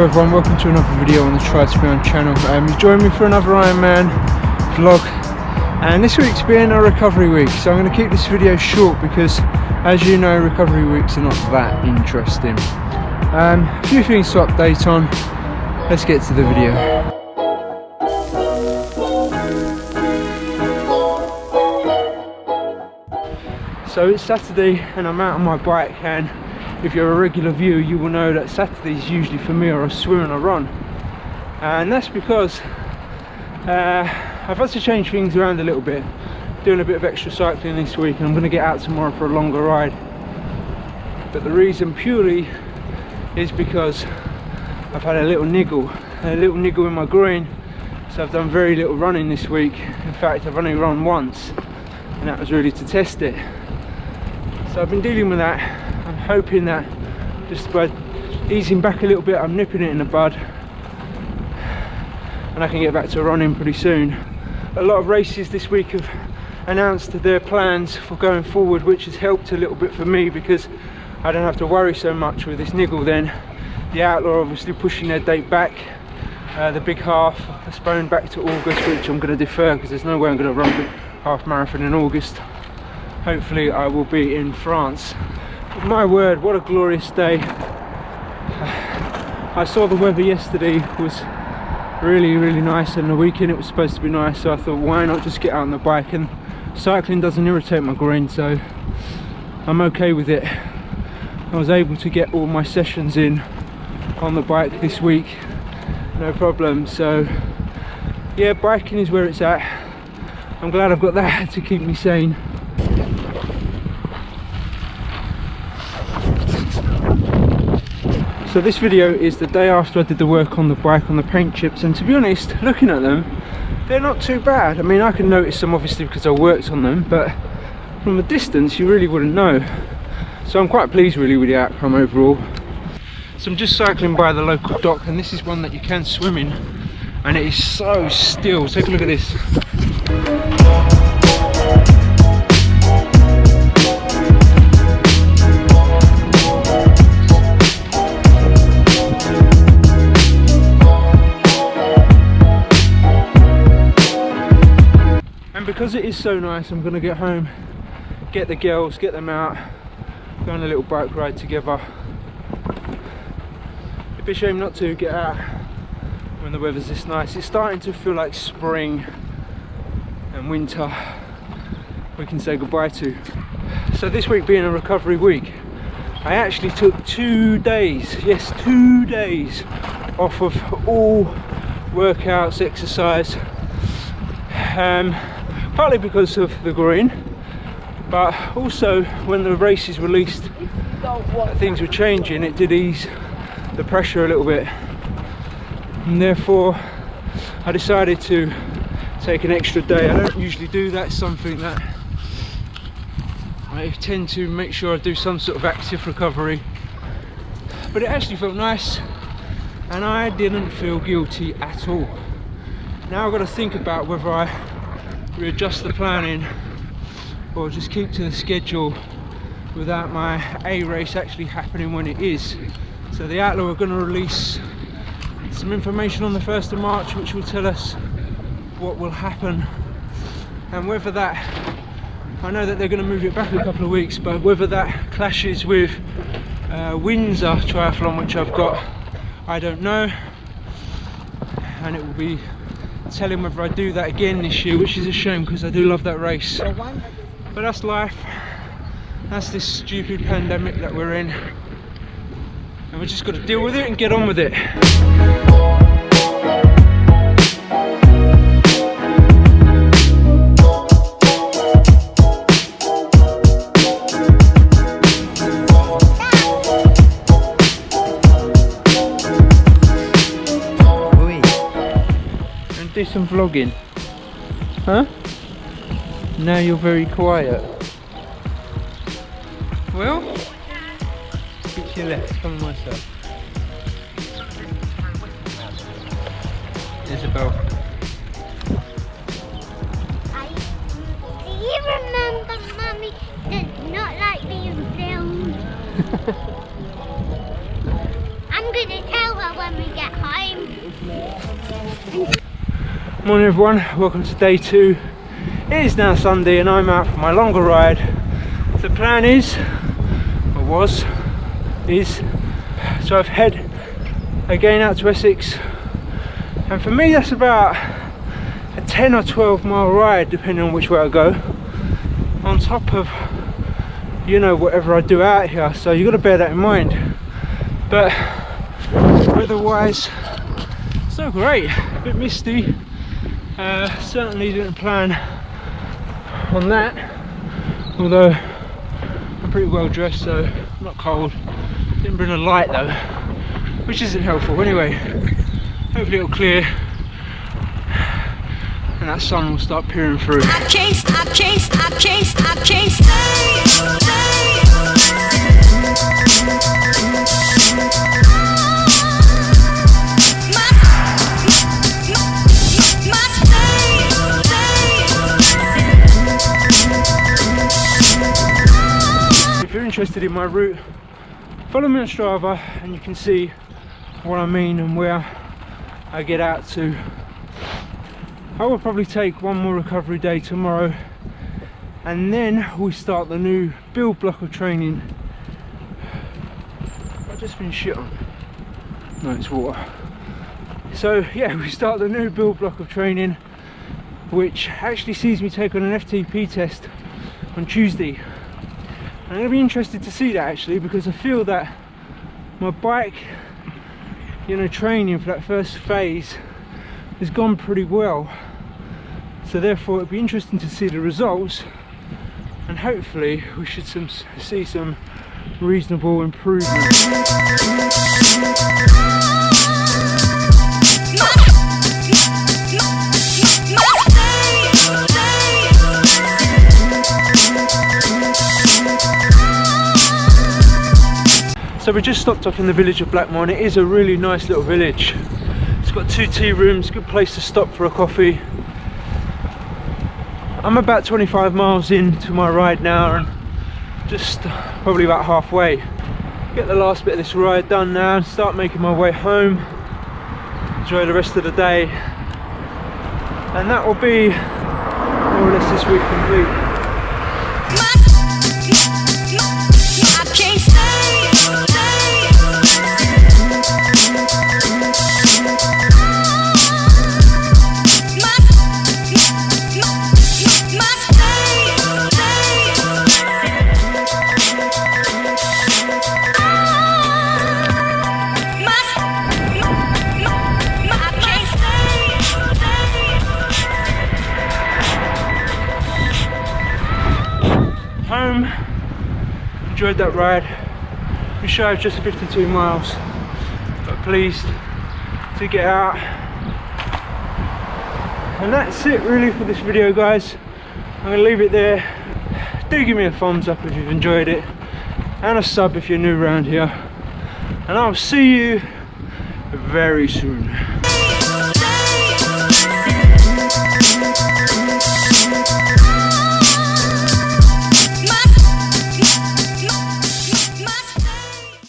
Hello everyone, welcome to another video on the Triathlon channel. You join me for another Ironman vlog, and this week's been a recovery week, so I'm going to keep this video short because, as you know, recovery weeks are not that interesting. A few things to update on. Let's get to the video. So it's Saturday and I'm out on my bike, and if you're a regular viewer you will know that Saturdays usually for me are a swim and a run, and that's because I've had to change things around a little bit, doing a bit of extra cycling this week, and I'm going to get out tomorrow for a longer ride. But the reason purely is because I've had a little niggle in my groin, so I've done very little running this week. In fact, I've only run once, and that was really to test it. So I've been dealing with that. I'm hoping that just by easing back a little bit, I'm nipping it in the bud, and I can get back to running pretty soon. A lot of races this week have announced their plans for going forward, which has helped a little bit for me because I don't have to worry so much with this niggle then. The Outlaw obviously pushing their date back, the big half postponed back to August, which I'm going to defer because there's no way I'm going to run the half marathon in August. Hopefully I will be in France. But my word, what a glorious day. I saw the weather yesterday was really nice, and the weekend it was supposed to be nice, so I thought why not just get out on the bike, and cycling doesn't irritate my groin, so I'm okay with it. I was able to get all my sessions in on the bike this week, no problem. So yeah, biking is where it's at. I'm glad I've got that to keep me sane. So this video is the day after I did the work on the bike on the paint chips, and to be honest, looking at them, they're not too bad. I mean, I can notice them obviously because I worked on them, but from a distance you really wouldn't know. So I'm quite pleased really with the outcome overall. So I'm just cycling by the local dock, and this is one that you can swim in, and it is so still. Take a look at this. And because it is so nice, I'm going to get home, get the girls, get them out, go on a little bike ride together. It'd be a shame not to get out when the weather's this nice. It's starting to feel like spring and winter we can say goodbye to. So this week being a recovery week, I actually took 2 days, yes 2 days off of all workouts, exercise, partly because of the groin, but also when the races released things were changing, it did ease the pressure a little bit, and therefore I decided to take an extra day. I don't usually do that. It's something that I tend to make sure I do some sort of active recovery, but it actually felt nice and I didn't feel guilty at all. Now I've got to think about whether I readjust the planning or just keep to the schedule without my A race actually happening when it is. So the Outlaw are going to release some information on the 1st of March which will tell us what will happen, and whether that, I know that they're going to move it back a couple of weeks, but whether that clashes with Windsor triathlon, which I've got, I don't know, and it will be telling whether I do that again this year, which is a shame because I do love that race. But that's life, that's this stupid pandemic that we're in, and we've just got to deal with it and get on with it. Do some vlogging, huh? Now you're very quiet. Well, speak to your left, come on my side. Isabel. Do you remember, Mummy, does not like being filmed? I'm going to tell her when we get Morning everyone, welcome to day 2. It is now Sunday and I'm out for my longer ride. The plan is, or is, so I've head again out to Essex, and for me that's about a 10 or 12 mile ride depending on which way I go, on top of, you know, whatever I do out here, so you've got to bear that in mind. But weather-wise, it's not great, a bit misty. Certainly didn't plan on that, although I'm pretty well dressed, so I'm not cold. Didn't bring a light though, which isn't helpful. Anyway, hopefully it'll clear and that sun will start peering through. I can't stay. If you're interested in my route, follow me on Strava and you can see what I mean and where I get out to. I will probably take one more recovery day tomorrow and then we start the new build block of training. I've just been shit on. No, it's water. So yeah, we start the new build block of training, which actually sees me take on an FTP test on Tuesday. I'm going to be interested to see that actually, because I feel that my bike, you know, training for that first phase has gone pretty well. So therefore it'd be interesting to see the results, and hopefully we should see some reasonable improvement. So we just stopped off in the village of Blackmore. It is a really nice little village. It's got 2 tea rooms, good place to stop for a coffee. I'm about 25 miles into my ride now and just probably about halfway. Get the last bit of this ride done now and start making my way home. Enjoy the rest of the day. And that will be more or less this week complete. Home, enjoyed that ride. We shy of just 52 miles, but pleased to get out. And that's it really for this video, guys. I'm going to leave it there. Do give me a thumbs up if you've enjoyed it, and a sub if you're new around here, and I'll see you very soon.